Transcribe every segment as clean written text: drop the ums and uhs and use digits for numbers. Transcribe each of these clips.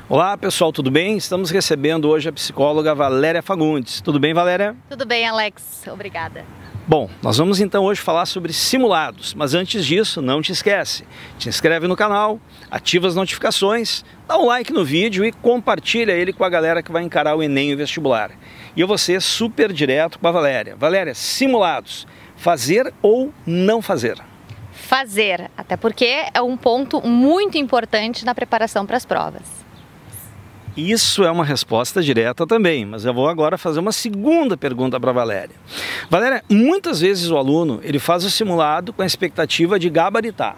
Olá pessoal, tudo bem? Estamos recebendo hoje a psicóloga Valéria Fagundes. Tudo bem, Valéria? Tudo bem, Alex. Obrigada. Bom, nós vamos então hoje falar sobre simulados, mas antes disso, não te esquece, te inscreve no canal, ativa as notificações, dá um like no vídeo e compartilha ele com a galera que vai encarar o Enem e o vestibular. E eu vou ser super direto com a Valéria. Valéria, simulados, fazer ou não fazer? Fazer, até porque é um ponto muito importante na preparação para as provas. Isso é uma resposta direta também, mas eu vou agora fazer uma segunda pergunta para a Valéria. Valéria, muitas vezes o aluno ele faz o simulado com a expectativa de gabaritar.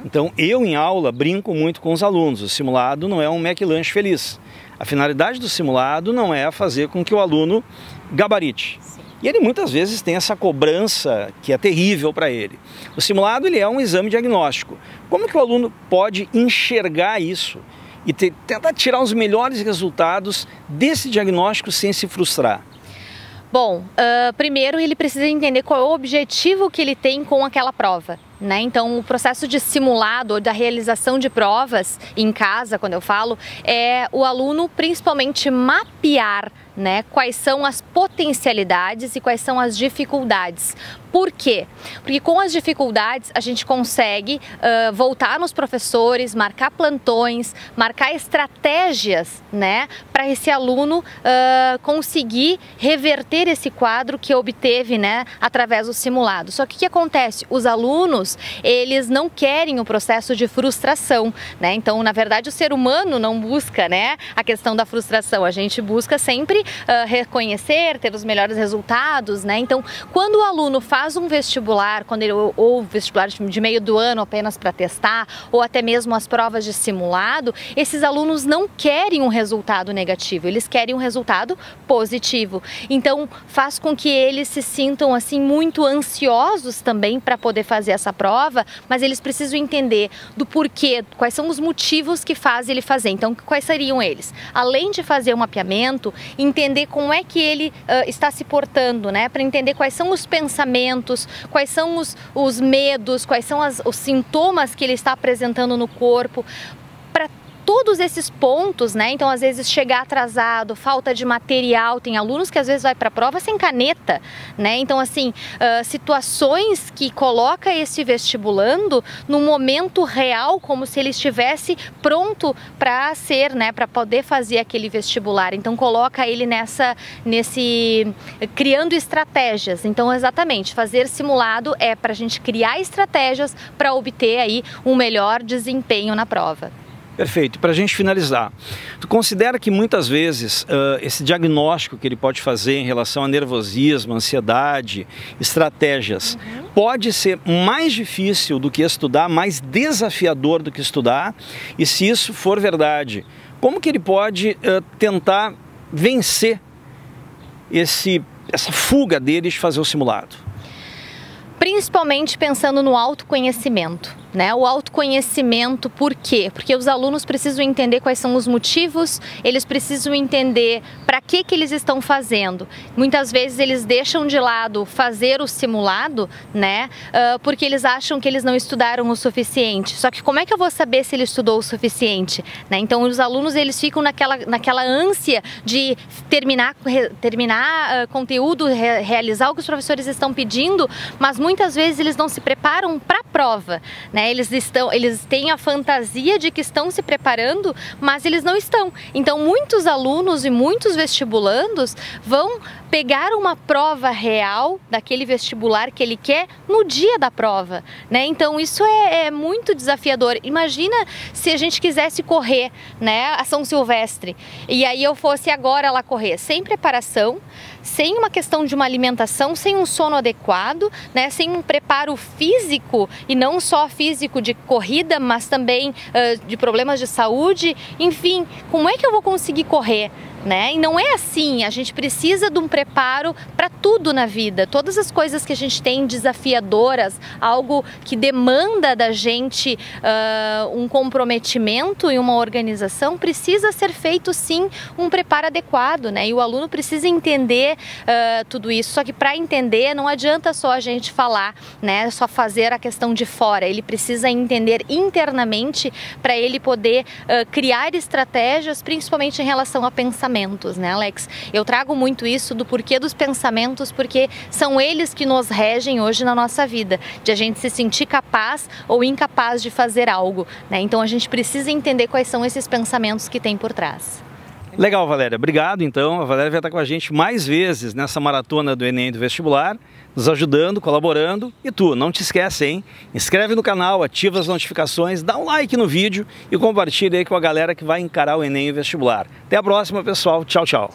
Então eu em aula brinco muito com os alunos, o simulado não é um McLanche feliz. A finalidade do simulado não é fazer com que o aluno gabarite. E ele muitas vezes tem essa cobrança que é terrível para ele. O simulado ele é um exame diagnóstico. Como que o aluno pode enxergar isso e tentar tirar os melhores resultados desse diagnóstico sem se frustrar? Bom, primeiro ele precisa entender qual é o objetivo que ele tem com aquela prova, né? Então o processo de simulado ou da realização de provas em casa, quando eu falo, é o aluno principalmente mapear, né, quais são as potencialidades e quais são as dificuldades. Por quê? Porque com as dificuldades a gente consegue voltar nos professores, marcar plantões, marcar estratégias, né, para esse aluno conseguir reverter esse quadro que obteve, né, através do simulado. Só que o que acontece? Os alunos, eles não querem o processo de frustração, né? Então, na verdade, o ser humano não busca, né, a questão da frustração. A gente busca sempre reconhecer, ter os melhores resultados, né? Então, quando o aluno faz um vestibular, ou vestibular de meio do ano apenas para testar, ou até mesmo as provas de simulado, esses alunos não querem um resultado negativo, eles querem um resultado positivo. Então, faz com que eles se sintam assim muito ansiosos também para poder fazer essa prova, mas eles precisam entender do porquê, quais são os motivos que fazem ele fazer. Então, quais seriam eles? Além de fazer o mapeamento, entender como é que ele está se portando, né? Para entender quais são os pensamentos, quais são os medos, quais são os sintomas que ele está apresentando no corpo. Para todos esses pontos, né? Então, às vezes, chegar atrasado, falta de material. Tem alunos que às vezes vai para a prova sem caneta, né? Então, assim, situações que coloca esse vestibulando no momento real, como se ele estivesse pronto para ser, né? Para poder fazer aquele vestibular. Então, coloca ele criando estratégias. Então, exatamente, fazer simulado é para a gente criar estratégias para obter aí um melhor desempenho na prova. Perfeito. Para a gente finalizar, tu considera que muitas vezes esse diagnóstico que ele pode fazer em relação a nervosismo, ansiedade, estratégias, pode ser mais difícil do que estudar, mais desafiador do que estudar? E se isso for verdade, como que ele pode tentar vencer essa fuga dele de fazer o simulado? Principalmente pensando no autoconhecimento, né? O autoconhecimento, por quê? Porque os alunos precisam entender quais são os motivos, eles precisam entender para que eles estão fazendo. Muitas vezes eles deixam de lado fazer o simulado, né? Porque eles acham que eles não estudaram o suficiente. Só que como é que eu vou saber se ele estudou o suficiente, né? Então os alunos eles ficam naquela ânsia de terminar conteúdo, realizar o que os professores estão pedindo, mas muitas vezes eles não se preparam para a prova, né? Eles têm a fantasia de que estão se preparando, mas eles não estão. Então muitos alunos e muitos vestibulandos vão pegar uma prova real daquele vestibular que ele quer no dia da prova, né? Então isso é muito desafiador. Imagina se a gente quisesse correr, né, a São Silvestre, e aí eu fosse agora lá correr sem preparação, sem uma questão de uma alimentação, sem um sono adequado, né, sem um preparo físico, e não só físico de corrida, mas também de problemas de saúde. Enfim, como é que eu vou conseguir correr, né? E não é assim, a gente precisa de um preparo para tudo na vida. Todas as coisas que a gente tem desafiadoras, algo que demanda da gente um comprometimento e uma organização, precisa ser feito sim um preparo adequado, né? E o aluno precisa entender tudo isso. Só que para entender não adianta só a gente falar, né? Só fazer a questão de fora. Ele precisa entender internamente para ele poder criar estratégias, principalmente em relação a pensamentos, né, Alex? Eu trago muito isso do porquê dos pensamentos, porque são eles que nos regem hoje na nossa vida, de a gente se sentir capaz ou incapaz de fazer algo, né? Então a gente precisa entender quais são esses pensamentos que tem por trás. Legal, Valéria. Obrigado, então. A Valéria vai estar com a gente mais vezes nessa maratona do Enem do vestibular, nos ajudando, colaborando. E tu, não te esquece, hein? Inscreve no canal, ativa as notificações, dá um like no vídeo e compartilha aí com a galera que vai encarar o Enem e o vestibular. Até a próxima, pessoal. Tchau, tchau.